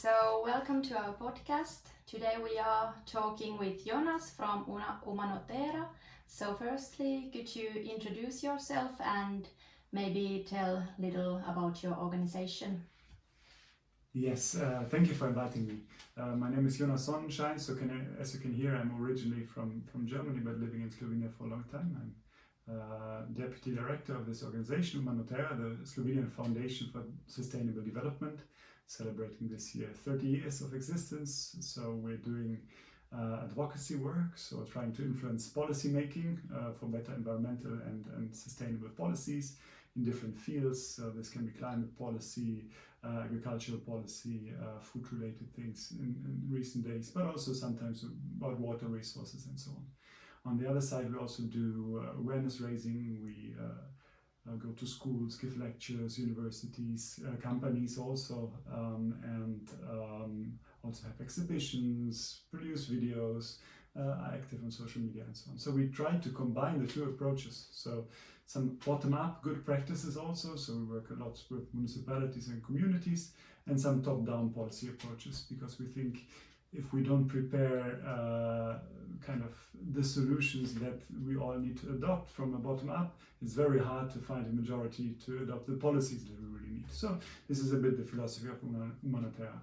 So, welcome to our podcast. Today we are talking with Jonas from Umanotera. So, firstly, could you introduce yourself and maybe tell a little about your organization? Yes, thank you for inviting me. My name is Jonas Sonnenschein. As you can hear, I'm originally from Germany but living in Slovenia for a long time. I'm Deputy Director of this organization, Umanotera, the Slovenian Foundation for Sustainable Development, celebrating this year 30 years of existence. So we're doing advocacy work, so trying to influence policy making for better environmental and sustainable policies in different fields. So this can be climate policy, agricultural policy, food-related things in recent days, but also sometimes about water resources and so on. On the other side, we also do awareness raising. We go to schools, give lectures, universities, companies also, and also have exhibitions, produce videos, are active on social media and so on. So we try to combine the two approaches. So some bottom-up good practices also. So we work a lot with municipalities and communities, and some top-down policy approaches, because we think if we don't prepare kind of the solutions that we all need to adopt from a bottom up, it's very hard to find a majority to adopt the policies that we really need. So this is a bit the philosophy of Umanotera.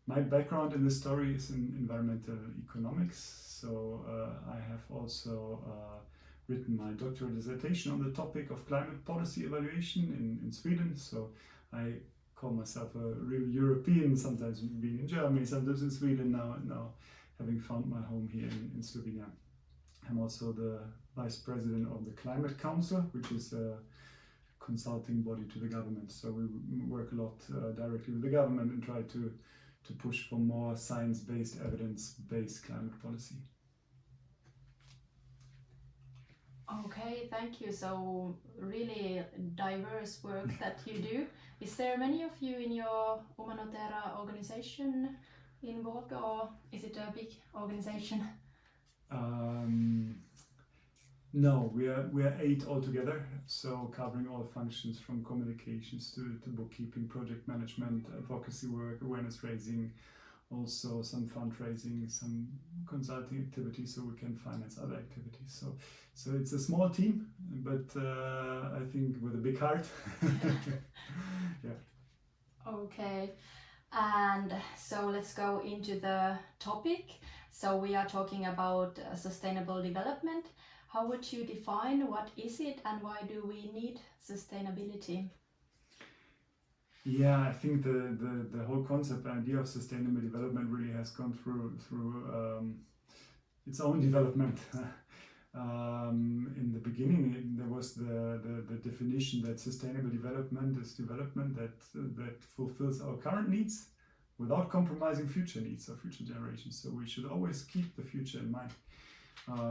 My background in this story is in environmental economics. So I have also written my doctoral dissertation on the topic of climate policy evaluation in Sweden. So I call myself a real European, sometimes being in Germany, sometimes in Sweden, now having found my home here in Slovenia. I'm also the Vice President of the Climate Council, which is a consulting body to the government. So we work a lot directly with the government and try to push for more science-based, evidence-based climate policy. Okay, thank you. So, really diverse work that you do. Is there many of you in your Umanotera organization involved, or is it a big organization? No, we are 8 altogether, so covering all functions from communications to bookkeeping, project management, advocacy work, awareness raising, also some fundraising, some consulting activities, so we can finance other activities. So it's a small team, but I think with a big heart. Yeah. Okay. And so let's go into the topic. So we are talking about sustainable development. How would you define what is it and why do we need sustainability? Yeah, I think the whole concept and idea of sustainable development really has gone through its own development. In the beginning, there was the definition that sustainable development is development that fulfills our current needs without compromising future needs or future generations. So we should always keep the future in mind.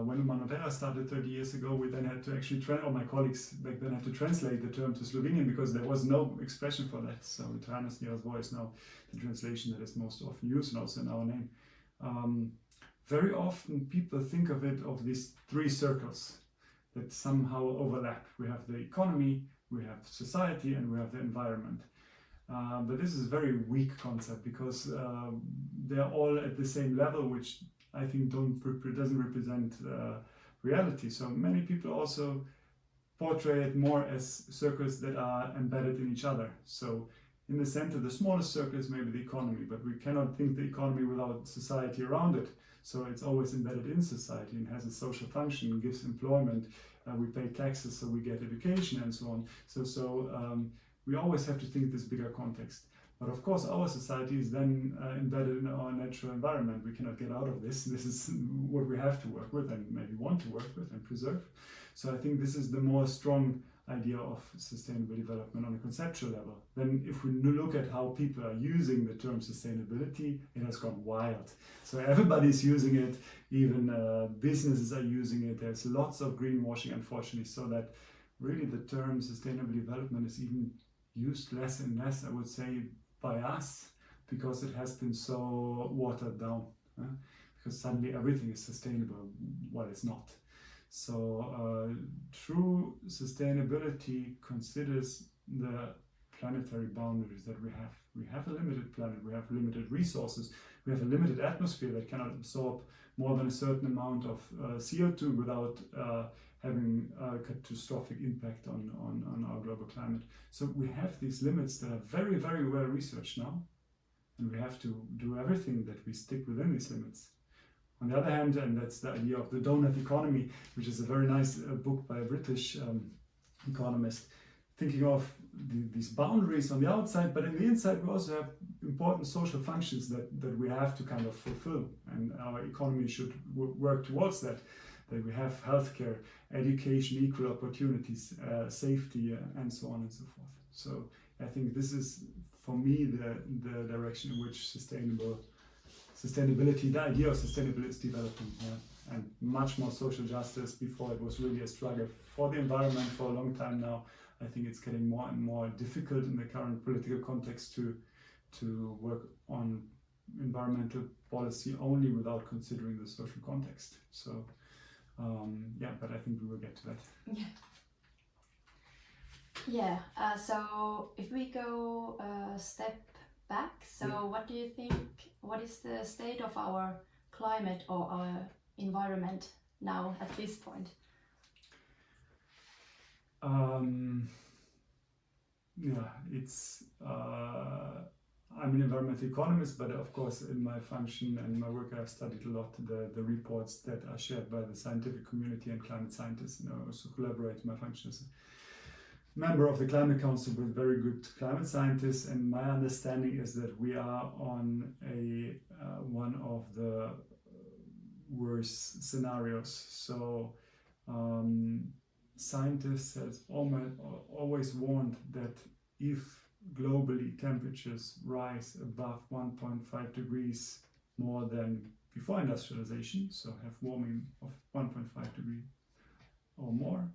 When Umanotera started 30 years ago, we then had to actually my colleagues back then had to translate the term to Slovenian because there was no expression for that. So Trajnostnijo is now the translation that is most often used, and also in our name. Very often people think of these 3 circles that somehow overlap. We have the economy, we have society, and we have the environment. But this is a very weak concept because they're all at the same level, which I think doesn't represent reality. So many people also portray it more as circles that are embedded in each other. So in the center, the smallest circle is maybe the economy, but we cannot think the economy without society around it. So it's always embedded in society and has a social function, gives employment, we pay taxes, so we get education and so on. So we always have to think this bigger context. But of course, our society is then embedded in our natural environment. We cannot get out of this. This is what we have to work with and maybe want to work with and preserve. So I think this is the more strong idea of sustainable development on a conceptual level. Then if we look at how people are using the term sustainability, it has gone wild. So everybody's using it, even businesses are using it. There's lots of greenwashing, unfortunately, so that really the term sustainable development is even used less and less, I would say, by us, because it has been so watered down. Because suddenly everything is sustainable, while it's not. So true sustainability considers the planetary boundaries that we have. We have a limited planet, we have limited resources, we have a limited atmosphere that cannot absorb more than a certain amount of CO2 without having a catastrophic impact on our global climate. So we have these limits that are very, very well researched now, and we have to do everything that we stick within these limits. On the other hand, and that's the idea of the donut economy, which is a very nice book by a British economist, thinking of these boundaries on the outside, but in the inside we also have important social functions that we have to kind of fulfill, and our economy should work towards that we have healthcare, education, equal opportunities, safety, and so on and so forth. So I think this is, for me, the direction in which sustainability, the idea of sustainability is developing, and much more social justice. Before it was really a struggle for the environment for a long time now. I think it's getting more and more difficult in the current political context to work on environmental policy only without considering the social context. So but I think we will get to that. So if we go a step back, what do you think, what is the state of our climate or our environment now at this point? It's I'm an environmental economist, but of course in my function and my work I've studied a lot the reports that are shared by the scientific community and climate scientists, and I also collaborate in my function as a member of the Climate Council with very good climate scientists, and my understanding is that we are on one of the worst scenarios. So scientists have always warned that if globally temperatures rise above 1.5 degrees more than before industrialization, so have warming of 1.5 degree or more,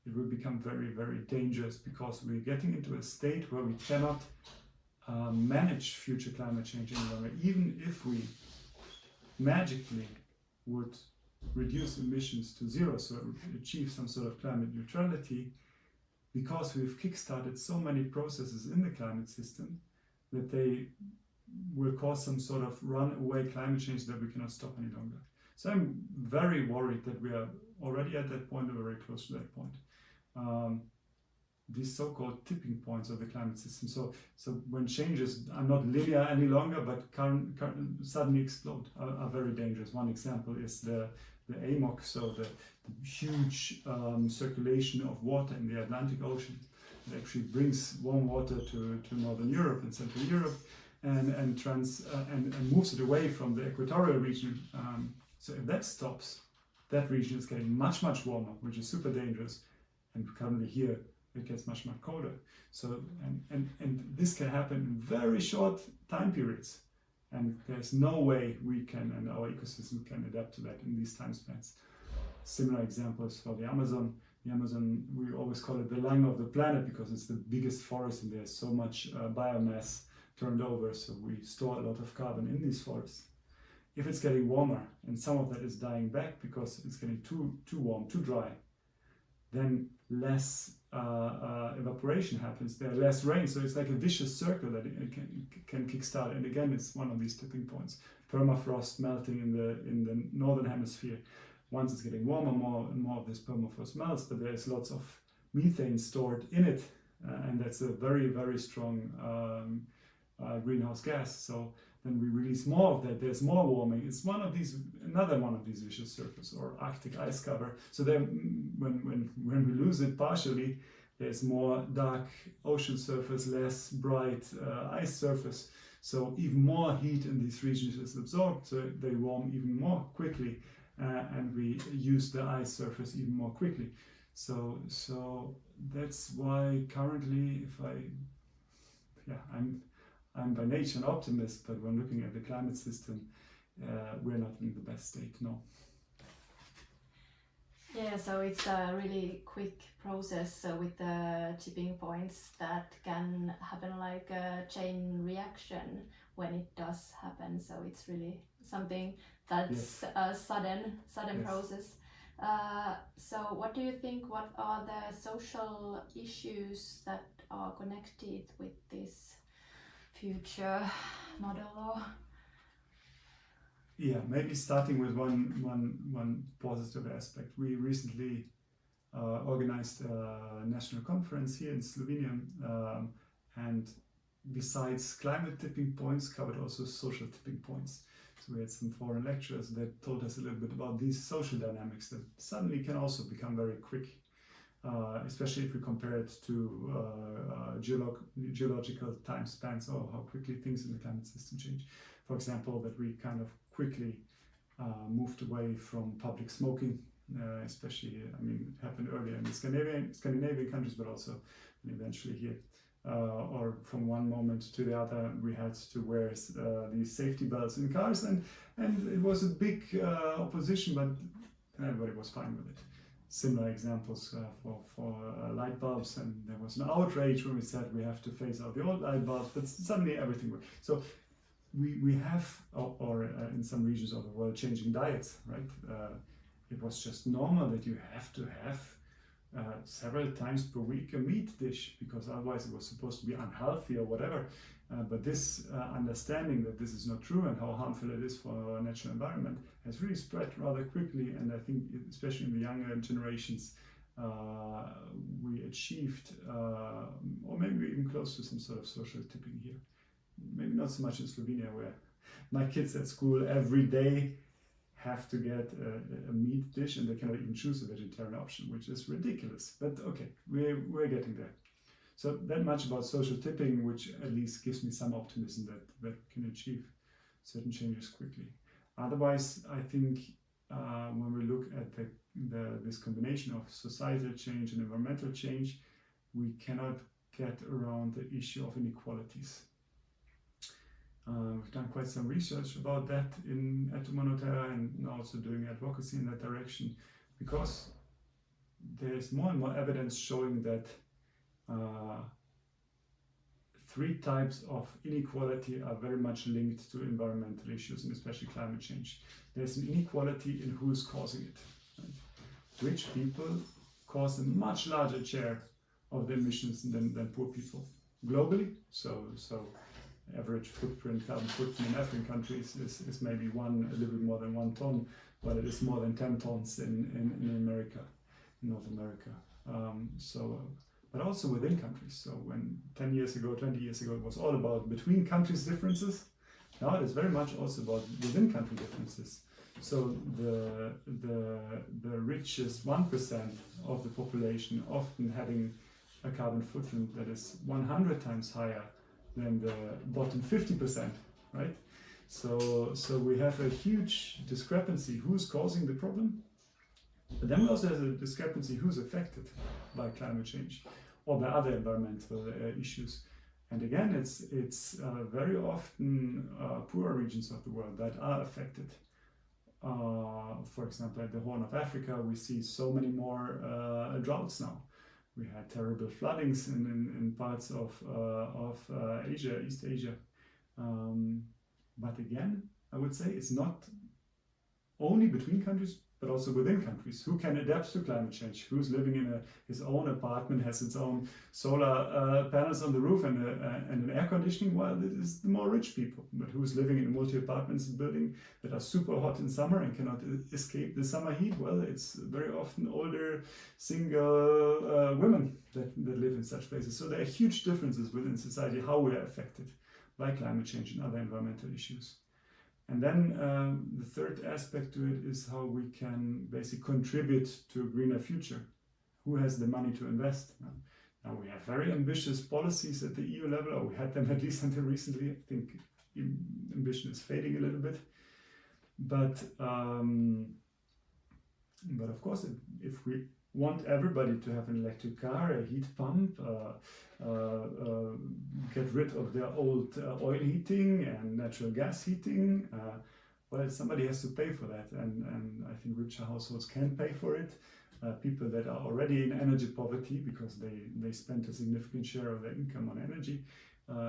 it will become very, very dangerous, because we're getting into a state where we cannot manage future climate change any longer. Even if we magically would reduce emissions to zero, so achieve some sort of climate neutrality, because we've kickstarted so many processes in the climate system that they will cause some sort of runaway climate change that we cannot stop any longer. So I'm very worried that we are already at that point, or very close to that point. These so-called tipping points of the climate system. So when changes are not linear any longer, but suddenly explode, are very dangerous. One example is the AMOC, so the huge circulation of water in the Atlantic Ocean. It actually brings warm water to Northern Europe and Central Europe, and moves it away from the equatorial region. So if that stops, that region is getting much, much warmer, which is super dangerous. And currently here it gets much, much colder. So and this can happen in very short time periods. And there's no way we can, and our ecosystem can, adapt to that in these time spans. Similar examples for the Amazon. The Amazon, we always call it the lung of the planet, because it's the biggest forest and there's so much biomass turned over. So we store a lot of carbon in these forests. If it's getting warmer and some of that is dying back because it's getting too warm, too dry, then less evaporation happens, there less rain, so it's like a vicious circle that it can kickstart. And again, it's one of these tipping points. Permafrost melting in the northern hemisphere. Once it's getting warmer, more and more of this permafrost melts, but there's lots of methane stored in it, and that's a very, very strong greenhouse gas. So then we release more of that, there's more warming. It's another one of these vicious circles. Or Arctic ice cover. So then when we lose it partially, there's more dark ocean surface, less bright ice surface. So even more heat in these regions is absorbed, so they warm even more quickly, and we use the ice surface even more quickly. So that's why currently, I'm by nature an optimist, but when looking at the climate system, we're not in the best state, no. Yeah, so it's a really quick process with the tipping points that can happen like a chain reaction when it does happen. So it's really something that's a sudden yes. process. So what do you think, what are the social issues that are connected with this future model? Yeah, maybe starting with one positive aspect. We recently organized a national conference here in Slovenia, and besides climate tipping points, covered also social tipping points. So we had some foreign lecturers that told us a little bit about these social dynamics that suddenly can also become very quick, especially if we compare it to geological time spans, or how quickly things in the climate system change. For example, that we kind of quickly moved away from public smoking, especially, I mean, it happened earlier in the Scandinavian countries, but also eventually here. Or from one moment to the other, we had to wear these safety belts in cars, and it was a big opposition, but everybody was fine with it. Similar examples for light bulbs, and there was an outrage when we said we have to phase out the old light bulbs, but suddenly everything worked. So we have, or in some regions of the world, changing diets, right? It was just normal that you have to have several times per week a meat dish, because otherwise it was supposed to be unhealthy or whatever. But this understanding that this is not true and how harmful it is for our natural environment has really spread rather quickly, and I think especially in the younger generations we achieved, or maybe even close to some sort of social tipping here. Maybe not so much in Slovenia, where my kids at school every day have to get a meat dish, and they cannot even choose a vegetarian option, which is ridiculous. But okay, we're getting there. So that much about social tipping, which at least gives me some optimism that we can achieve certain changes quickly. Otherwise, I think when we look at this combination of societal change and environmental change, we cannot get around the issue of inequalities. We've done quite some research about that at Umanotera, and also doing advocacy in that direction, because there's more and more evidence showing that three types of inequality are very much linked to environmental issues, and especially climate change. There's an inequality in who's causing it. Right? Rich people cause a much larger share of the emissions than poor people globally. So average carbon footprint in African countries is maybe a little bit more than 1 ton, but it is more than 10 tons in America, in North America. But also within countries. So when 10 years ago, 20 years ago, it was all about between countries differences, now it is very much also about within country differences. So the richest 1% of the population often having a carbon footprint that is 100 times higher than the bottom 50%, right? So we have a huge discrepancy who's causing the problem, but then we also have a discrepancy who's affected by climate change or by other environmental issues. And again, it's very often poorer regions of the world that are affected. For example, at the Horn of Africa, we see so many more droughts now. We had terrible floodings in parts of Asia, East Asia. But again, I would say it's not only between countries, but also within countries. Who can adapt to climate change? Who's living in his own apartment, has its own solar panels on the roof and an air conditioning? Well, it is the more rich people. But who's living in a multi-apartments building that are super hot in summer and cannot escape the summer heat? Well, it's very often older, single women that live in such places. So there are huge differences within society how we are affected by climate change and other environmental issues. And then the third aspect to it is how we can basically contribute to a greener future. Who has the money to invest? Now we have very ambitious policies at the EU level, or we had them at least until recently. I think ambition is fading a little bit. But of course, if we want everybody to have an electric car, a heat pump, get rid of their old oil heating and natural gas heating, well, somebody has to pay for that, and I think richer households can pay for it. People that are already in energy poverty because they spend a significant share of their income on energy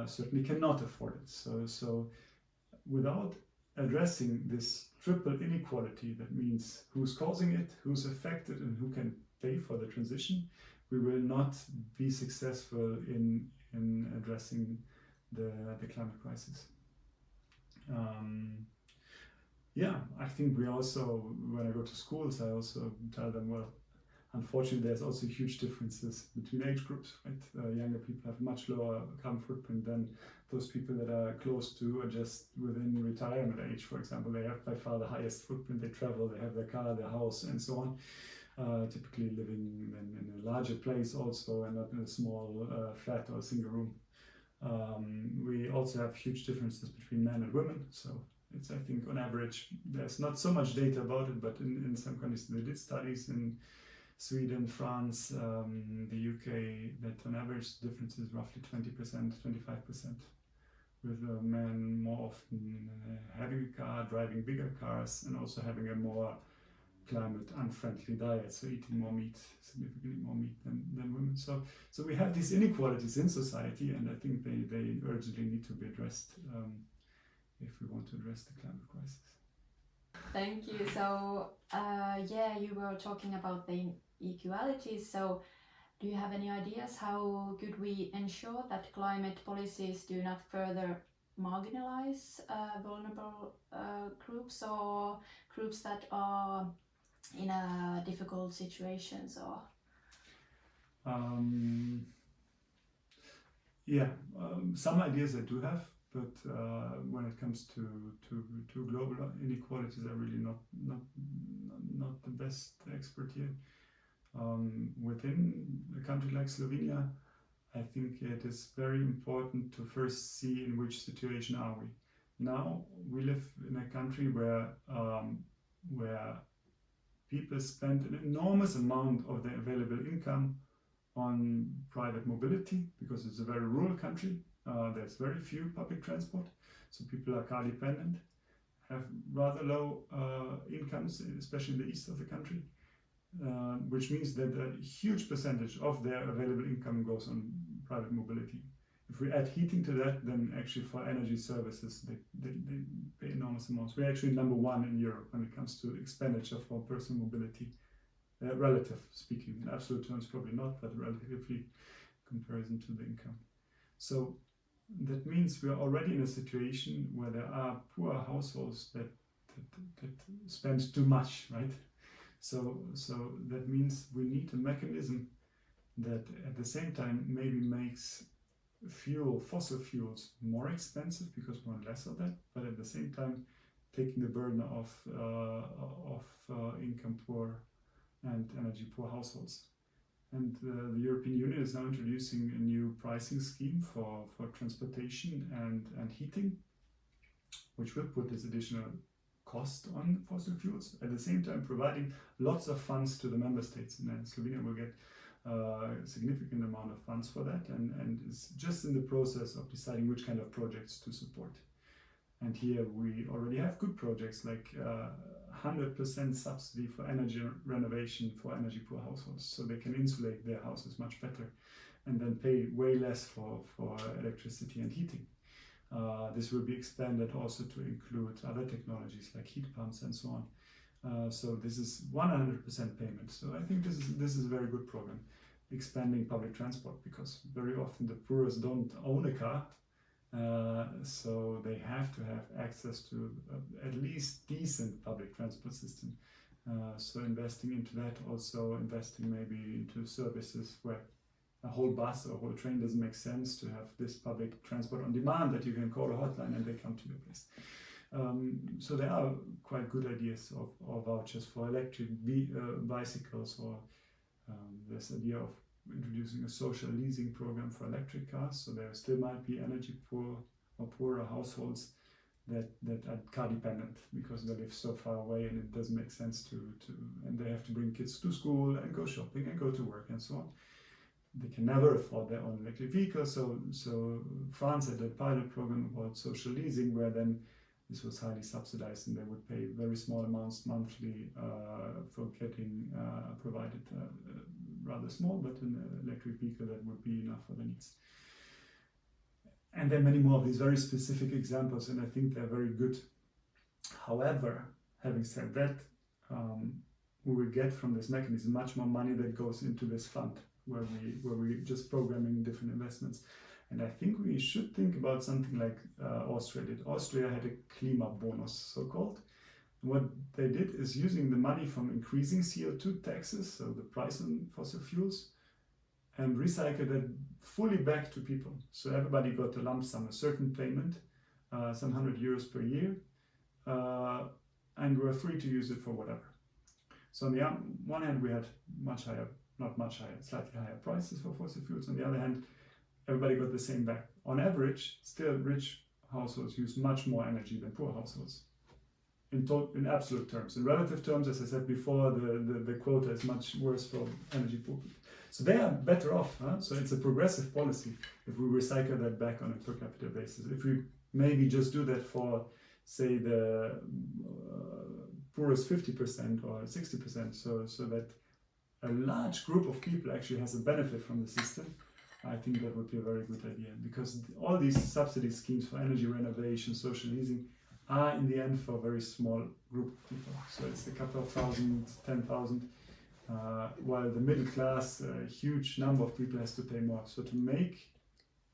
certainly cannot afford it. So without addressing this triple inequality, that means who's causing it, who's affected, and who can pay for the transition, we will not be successful in addressing the climate crisis. Yeah, I think we also, when I go to schools, I also tell them, well, unfortunately, there's also huge differences between age groups, right? Younger people have much lower carbon footprint than those people that are close to or just within retirement age, for example. They have by far the highest footprint. They travel, they have their car, their house, and so on. Typically living in a larger place also, and not in a small flat or single room. We also have huge differences between men and women. So it's, I think, on average, there's not so much data about it, but in some countries they did studies in Sweden, France, the UK, that on average the difference is roughly 20%, 25%, with men more often having a car, driving bigger cars, and also having a more climate unfriendly diet, so eating more meat, significantly more meat than women. So we have these inequalities in society, and I think they urgently need to be addressed if we want to address the climate crisis. Thank you. So yeah, you were talking about the inequalities. So do you have any ideas how could we ensure that climate policies do not further marginalize vulnerable groups or groups that are in a difficult situations? Or some ideas I do have, but when it comes to global inequalities, I'm really not the best expert here. Within a country like Slovenia, I think it is very important to first see in which situation are we. Now we live in a country where people spend an enormous amount of their available income on private mobility, because it's a very rural country. There's very few public transport, so people are car dependent, have rather low incomes, especially in the east of the country, which means that a huge percentage of their available income goes on private mobility. If we add heating to that, then actually for energy services, they pay enormous amounts. We're actually number one in Europe when it comes to expenditure for personal mobility, relative speaking. In absolute terms, probably not, but relatively in comparison to the income. So that means we are already in a situation where there are poor households that spend too much, right? So that means we need a mechanism that at the same time maybe makes fossil fuels more expensive because we want less of that, but at the same time taking the burden of income poor and energy poor households. And the European Union is now introducing a new pricing scheme for transportation and heating, which will put this additional cost on fossil fuels, at the same time providing lots of funds to the member states. And Slovenia will get a significant amount of funds for that, and is just in the process of deciding which kind of projects to support. And here we already have good projects like 100% subsidy for energy renovation for energy poor households, so they can insulate their houses much better and then pay way less for electricity and heating. This will be expanded also to include other technologies like heat pumps and so on. So this is 100% payment. So I think this is a very good program. Expanding public transport, because very often the poorest don't own a car, so they have to have access to at least decent public transport system. So investing into that, also investing maybe into services where a whole bus or a whole train doesn't make sense, to have this public transport on demand that you can call a hotline and they come to your place. So there are quite good ideas of vouchers for electric bicycles, or this idea of introducing a social leasing program for electric cars. So there still might be energy poor or poorer households that are car dependent because they live so far away and it doesn't make sense to and they have to bring kids to school and go shopping and go to work and so on. They can never afford their own electric vehicle. So France had a pilot program about social leasing, where then this was highly subsidized and they would pay very small amounts monthly for getting provided rather small, but an electric vehicle that would be enough for their needs. And there are many more of these very specific examples, and I think they're very good. However, having said that, we will get from this mechanism much more money that goes into this fund, where we just programming different investments. And I think we should think about something like Austria did. Austria had a Klimabonus, so-called. What they did is using the money from increasing CO2 taxes, so the price on fossil fuels, and recycle that fully back to people. So everybody got a lump sum, a certain payment, some €100 per year, and were free to use it for whatever. So on the one hand, we had much higher, not much higher, slightly higher prices for fossil fuels. On the other hand, everybody got the same back. On average, still rich households use much more energy than poor households. In absolute terms. In relative terms, as I said before, the quota is much worse for energy poor people. So they are better off. So it's a progressive policy if we recycle that back on a per capita basis. If we maybe just do that for, say, the poorest 50% or 60%, so that a large group of people actually has a benefit from the system, I think that would be a very good idea, because all these subsidy schemes for energy renovation, social leasing, are in the end for a very small group of people. So it's a couple of thousand, 10,000, while the middle class, a huge number of people has to pay more. So to make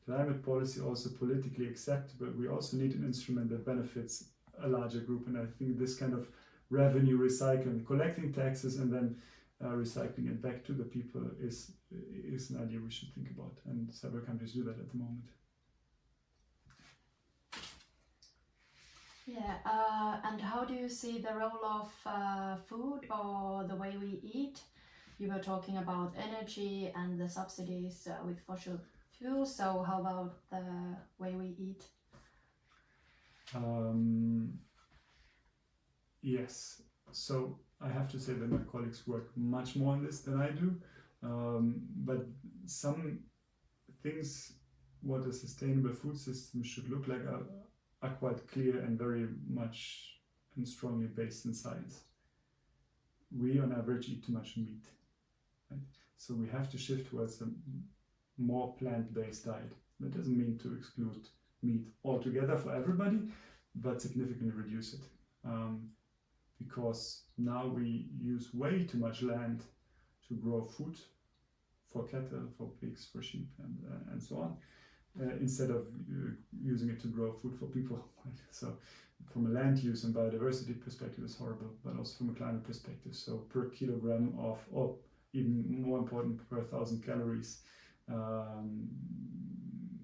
climate policy also politically acceptable, we also need an instrument that benefits a larger group. And I think this kind of revenue recycling, collecting taxes and then recycling it back to the people is an idea we should think about. And several countries do that at the moment. Yeah, and how do you see the role of food or the way we eat? You were talking about energy and the subsidies with fossil fuels, so how about the way we eat? Yes, so I have to say that my colleagues work much more on this than I do, but some things what a sustainable food system should look like are quite clear and very much and strongly based in science. We on average eat too much meat, right? So we have to shift towards a more plant-based diet. That doesn't mean to exclude meat altogether for everybody, but significantly reduce it. Because now we use way too much land to grow food for cattle, for pigs, for sheep, and so on, instead of using it to grow food for people. So from a land use and biodiversity perspective, it's horrible, but also from a climate perspective. So per kilogram of, or even more important, per 1,000 calories,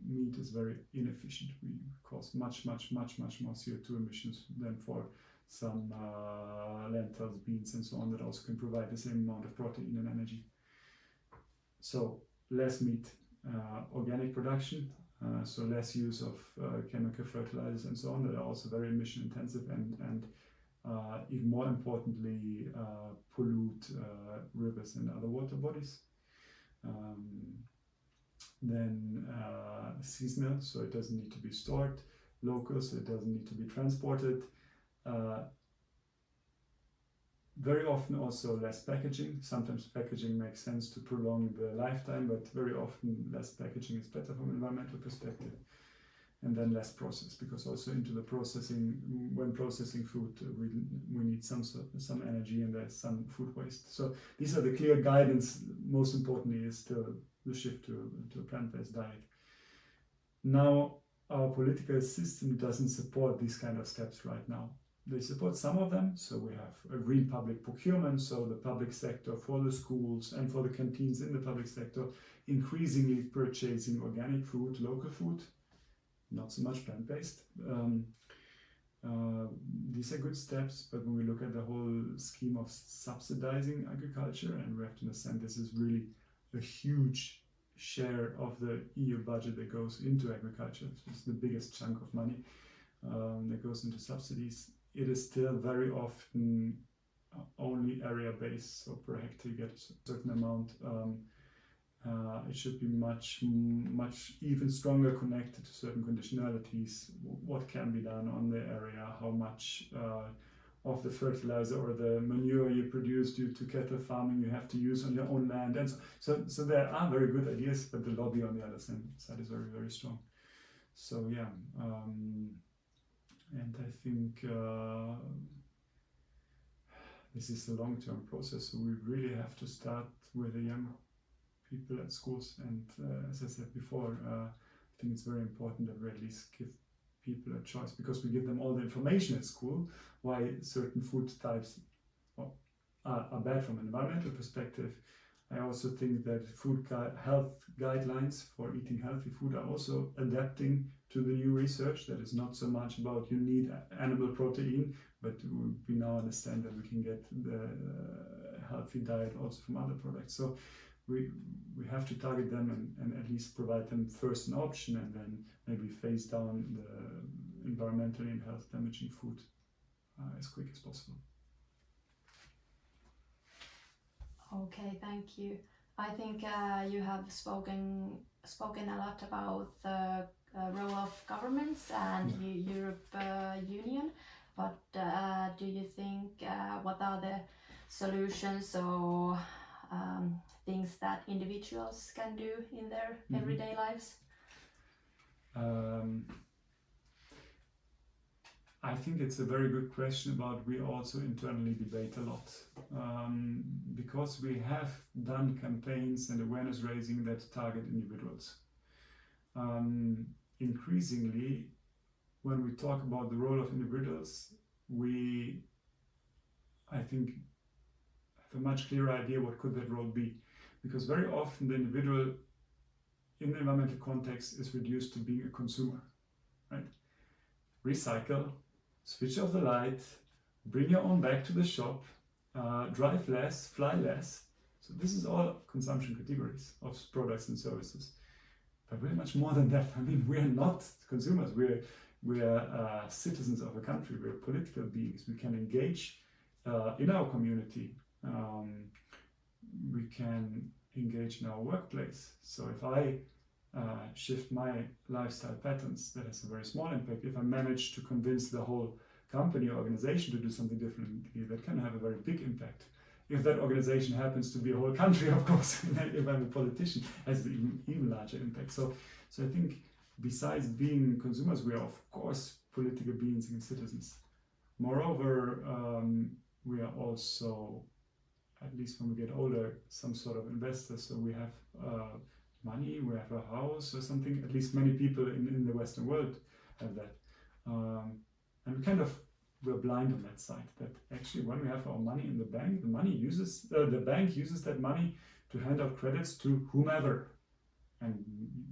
meat is very inefficient. We cause much more CO2 emissions than for some lentils, beans, and so on that also can provide the same amount of protein and energy. So less meat, organic production, so less use of chemical fertilizers and so on that are also very emission intensive and even more importantly pollute rivers and other water bodies. Then seasonal, so it doesn't need to be stored, local, so it doesn't need to be transported. Very often also less packaging. Sometimes packaging makes sense to prolong the lifetime, but very often less packaging is better from an environmental perspective. And then less process, because also into the processing, when processing food, we need some energy and there's some food waste. So these are the clear guidance. Most importantly is still the shift to a plant-based diet. Now, our political system doesn't support these kind of steps right now. They support some of them, so we have a green public procurement, so the public sector for the schools and for the canteens in the public sector increasingly purchasing organic food, local food, not so much plant-based. These are good steps, but when we look at the whole scheme of subsidizing agriculture, and we have to understand this is really a huge share of the EU budget that goes into agriculture, so it's the biggest chunk of money that goes into subsidies. It is still very often only area-based, so per hectare you get a certain amount. It should be much even stronger connected to certain conditionalities. What can be done on the area, how much of the fertilizer or the manure you produce due to cattle farming you have to use on your own land, and so there are very good ideas, but the lobby on the other side is very strong. So yeah, and I think this is a long-term process, so we really have to start with the young people at schools, and as I said before, think it's very important that we at least give people a choice, because we give them all the information at school why certain food types are bad from an environmental perspective. I also think that health guidelines for eating healthy food are also adapting to the new research. That is not so much about you need animal protein, but we now understand that we can get the healthy diet also from other products. So we have to target them and at least provide them first an option, and then maybe phase down the environmentally and health damaging food as quick as possible. Okay, thank you. I think you have spoken a lot about the role of governments and Europe Union, but do you think what are the solutions or things that individuals can do in their everyday lives? I think it's a very good question, but we also internally debate a lot, because we have done campaigns and awareness raising that target individuals. Increasingly, when we talk about the role of individuals, we, I think, have a much clearer idea what could that role be, because very often the individual in the environmental context is reduced to being a consumer, right? Recycle, switch off the light, bring your own bag to the shop, drive less, fly less. So this is all consumption categories of products and services. But we're much more than that. I mean, we're not consumers. We're citizens of a country. We're political beings. We can engage in our community. We can engage in our workplace. So if I shift my lifestyle patterns, that has a very small impact. If I manage to convince the whole company or organization to do something differently, that can have a very big impact. If that organization happens to be a whole country, of course, if I'm a politician, it has an even larger impact. So I think besides being consumers, we are of course political beings and citizens. Moreover, we are also, at least when we get older, some sort of investors. So we have money, we have a house or something. At least many people in the Western world have that. And we're blind on that side, that actually when we have our money in the bank, the bank uses that money to hand out credits to whomever, and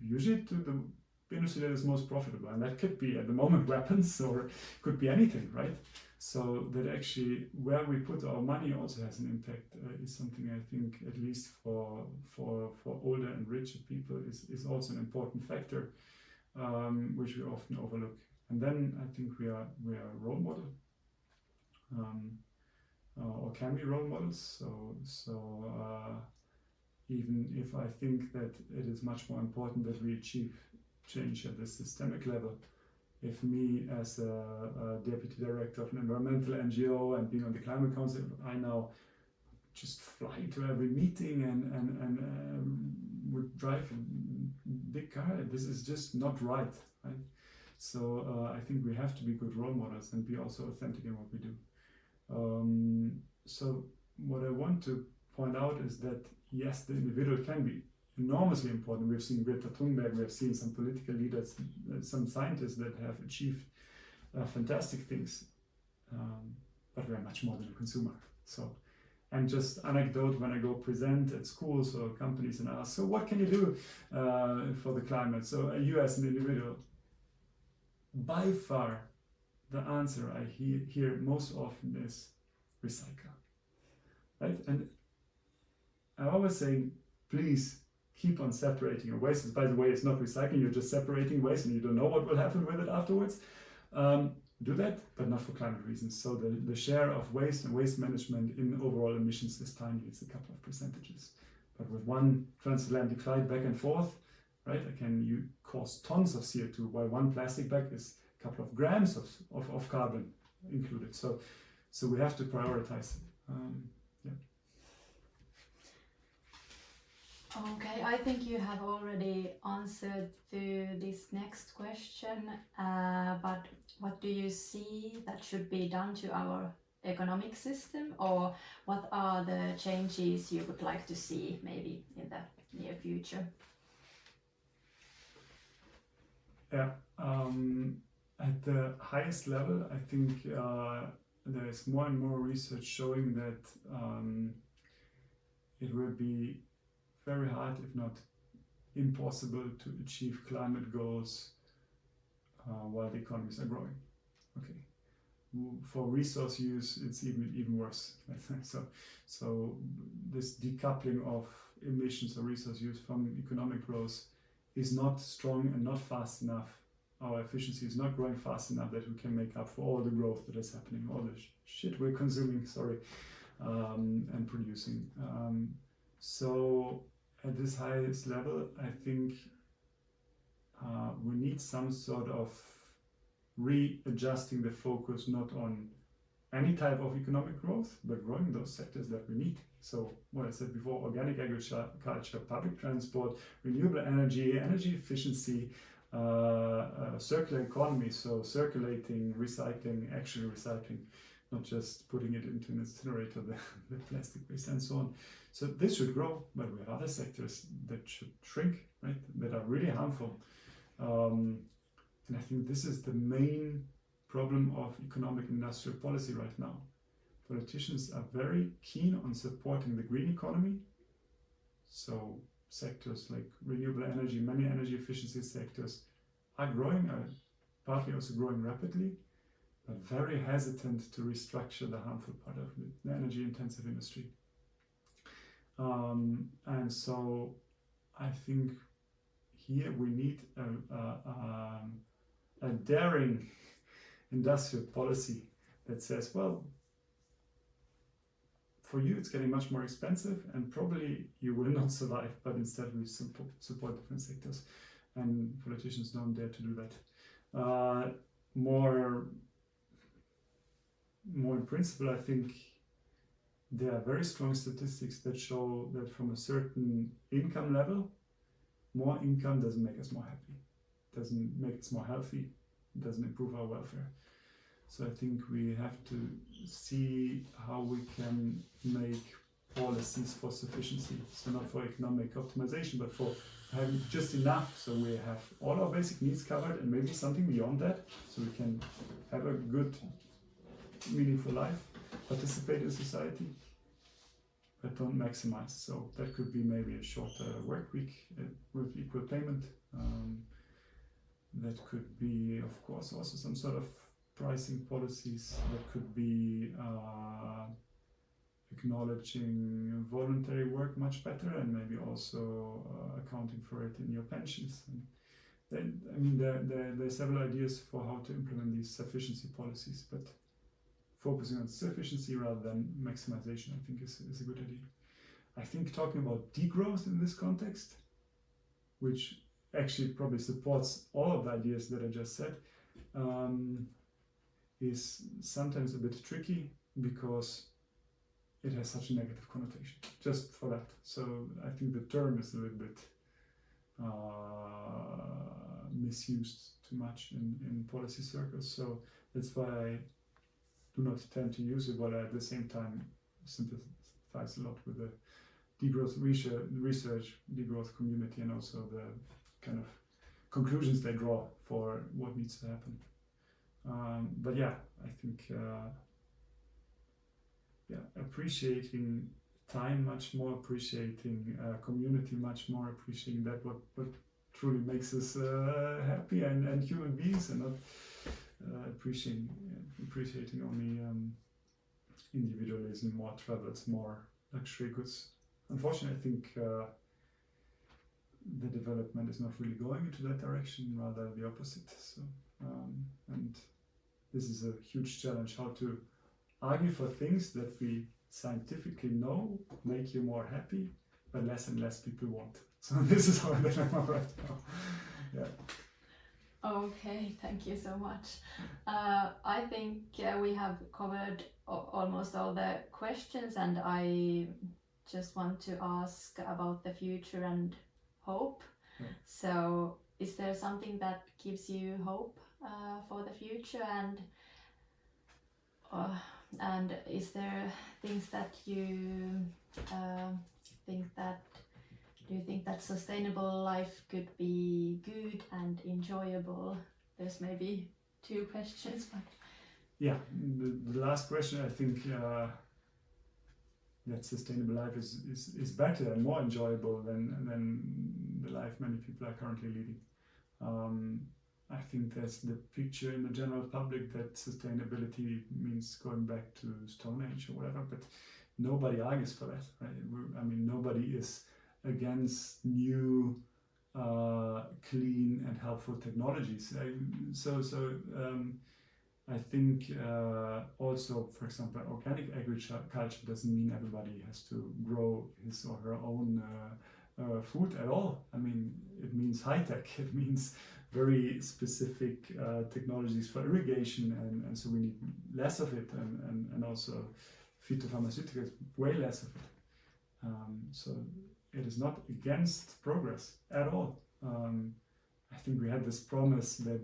usually to the industry that is most profitable. And that could be at the moment weapons, or could be anything, right? So that actually where we put our money also has an impact, is something I think, at least for older and richer people, is also an important factor, which we often overlook. And then I think we are a role model, or can be role models. So even if I think that it is much more important that we achieve change at the systemic level, if me as a deputy director of an environmental NGO and being on the climate council, I now just fly to every meeting and would drive a big car, this is just not right? So I think we have to be good role models and be also authentic in what we do. So what I want to point out is that yes, the individual can be enormously important. We've seen Greta Thunberg, we have seen some political leaders, some scientists that have achieved fantastic things, but we are much more than a consumer. So, and just anecdote, when I go present at schools or companies and ask, so what can you do for the climate? So you as an individual, by far the answer I hear most often is recycle, right? And I always say, please keep on separating your waste. By the way, it's not recycling, you're just separating waste and you don't know what will happen with it afterwards. Do that, but not for climate reasons. So the share of waste and waste management in overall emissions is tiny, it's a couple of percentages. But with one transatlantic flight back and forth, right, you cause tons of CO2, while one plastic bag is a couple of grams of carbon included. So we have to prioritize. Okay, I think you have already answered to this next question, but what do you see that should be done to our economic system, or what are the changes you would like to see maybe in the near future? Yeah. At the highest level, I think there is more and more research showing that it will be very hard, if not impossible, to achieve climate goals while the economies are growing. Okay. For resource use, it's even worse. So this decoupling of emissions or resource use from economic growth is not strong and not fast enough. Our efficiency is not growing fast enough that we can make up for all the growth that is happening, all the shit we're consuming, and producing. So at this highest level, I think we need some sort of readjusting the focus not on any type of economic growth, but growing those sectors that we need. So what I said before, organic agriculture, public transport, renewable energy, energy efficiency, circular economy, so circulating, recycling, actually recycling, not just putting it into an incinerator, the plastic waste and so on. So this should grow, but we have other sectors that should shrink, right? That are really harmful. And I think this is the main problem of economic and industrial policy right now. Politicians are very keen on supporting the green economy. So sectors like renewable energy, many energy efficiency sectors are growing, are partly also growing rapidly, but very hesitant to restructure the harmful part of the energy intensive industry. And so I think here we need a daring industrial policy that says, well, for you it's getting much more expensive and probably you will not survive, but instead we support different sectors, and politicians don't dare to do that. More in principle, I think there are very strong statistics that show that from a certain income level, more income doesn't make us more happy, doesn't make us more healthy, doesn't improve our welfare. So I think we have to see how we can make policies for sufficiency. So not for economic optimization, but for having just enough so we have all our basic needs covered and maybe something beyond that, so we can have a good, meaningful life, participate in society, but don't maximize. So that could be maybe a shorter work week with equal payment. That could be, of course, also some sort of pricing policies. That could be acknowledging voluntary work much better, and maybe also accounting for it in your pensions. And then, I mean, there are several ideas for how to implement these sufficiency policies, but focusing on sufficiency rather than maximization, I think, is a good idea. I think talking about degrowth in this context, which actually probably supports all of the ideas that I just said, is sometimes a bit tricky because it has such a negative connotation, just for that. So I think the term is a little bit misused too much in policy circles. So that's why I do not tend to use it, but at the same time sympathize a lot with the degrowth research, degrowth community, and also the kind of conclusions they draw for what needs to happen. But yeah, I think appreciating time much more, appreciating community much more, appreciating that what truly makes us happy and human beings, and not appreciating only individualism, more travels, more luxury goods. Unfortunately, I think the development is not really going into that direction, rather the opposite. So, and this is a huge challenge, how to argue for things that we scientifically know make you more happy, but less and less people want. So this is our dilemma right now. Yeah. Okay, thank you so much. I think we have covered almost all the questions, and I just want to ask about the future and hope. Yeah. So is there something that gives you hope for the future, and is there things that you think that do you think that sustainable life could be good and enjoyable? There's maybe two questions, but yeah, the last question, I think that sustainable life is better and more enjoyable than the life many people are currently leading. I think there's the picture in the general public that sustainability means going back to Stone Age or whatever, but nobody argues for that, right? I mean, nobody is against new, clean and helpful technologies. I think also, for example, organic agriculture doesn't mean everybody has to grow his or her own food at all. I mean, it means high tech. It means very specific technologies for irrigation, and so we need less of it, and also phytopharmaceuticals, way less of it. So it is not against progress at all. I think we had this promise that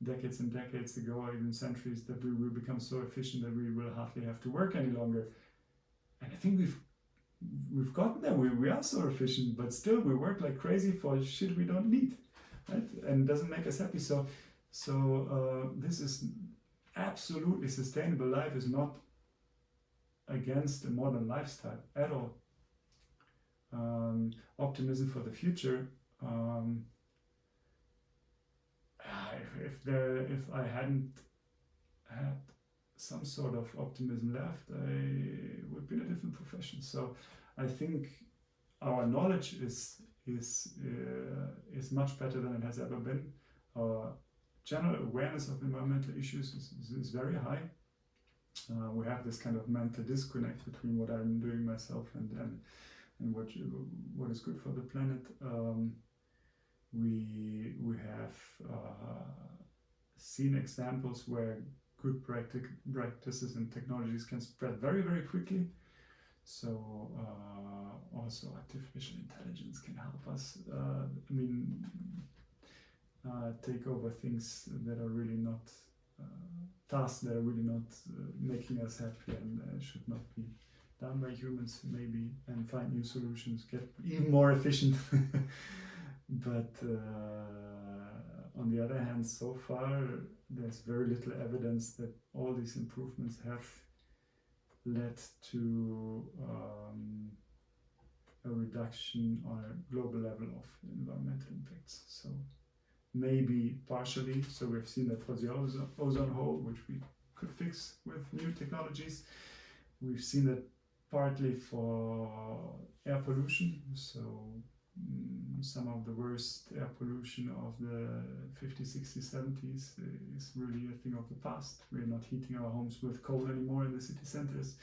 decades and decades ago, or even centuries, that we will become so efficient that we will hardly have to work any longer. And I think we've gotten there. We are so efficient, but still we work like crazy for shit we don't need, right? And doesn't make us happy. So this is absolutely sustainable. Life is not against a modern lifestyle at all. Optimism for the future. If I hadn't had some sort of optimism left, I would be in a different profession. So I think our knowledge is much better than it has ever been. Our general awareness of environmental issues is very high. We have this kind of mental disconnect between what I'm doing myself and what is good for the planet. We have seen examples where good practices and technologies can spread very, very quickly. So also artificial intelligence can help us. Take over things that are really not tasks that are really not making us happy and should not be done by humans, maybe, and find new solutions, get even more efficient. But on the other hand, so far there's very little evidence that all these improvements have led to a reduction on a global level of environmental impacts. So maybe partially, so we've seen that for the ozone hole, which we could fix with new technologies. We've seen that partly for air pollution, so some of the worst air pollution of the 50s, 60s, 70s is really a thing of the past. We're not heating our homes with coal anymore in the city centers,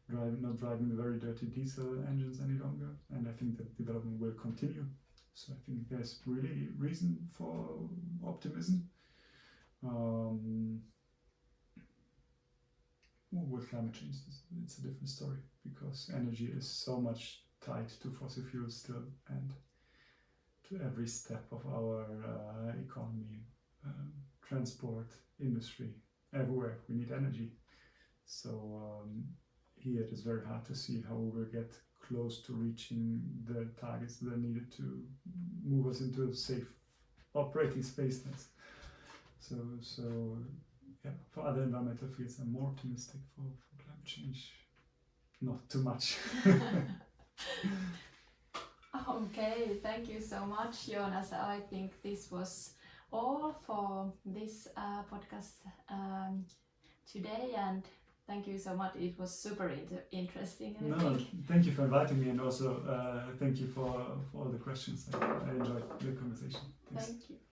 not driving the very dirty diesel engines any longer, and I think that development will continue. So I think there's really reason for optimism. With climate change, it's a different story, because energy is so much tied to fossil fuels still, and to every step of our economy, transport, industry, everywhere we need energy. So here it is very hard to see how we will get close to reaching the targets that are needed to move us into a safe operating space. So yeah, for other environmental fields, I'm more optimistic for climate change. Not too much. Okay, thank you so much, Jonas. I think this was all for this podcast today, and thank you so much. It was super interesting. Thank you for inviting me, and also thank you for all the questions. I enjoyed the conversation. Thanks. Thank you.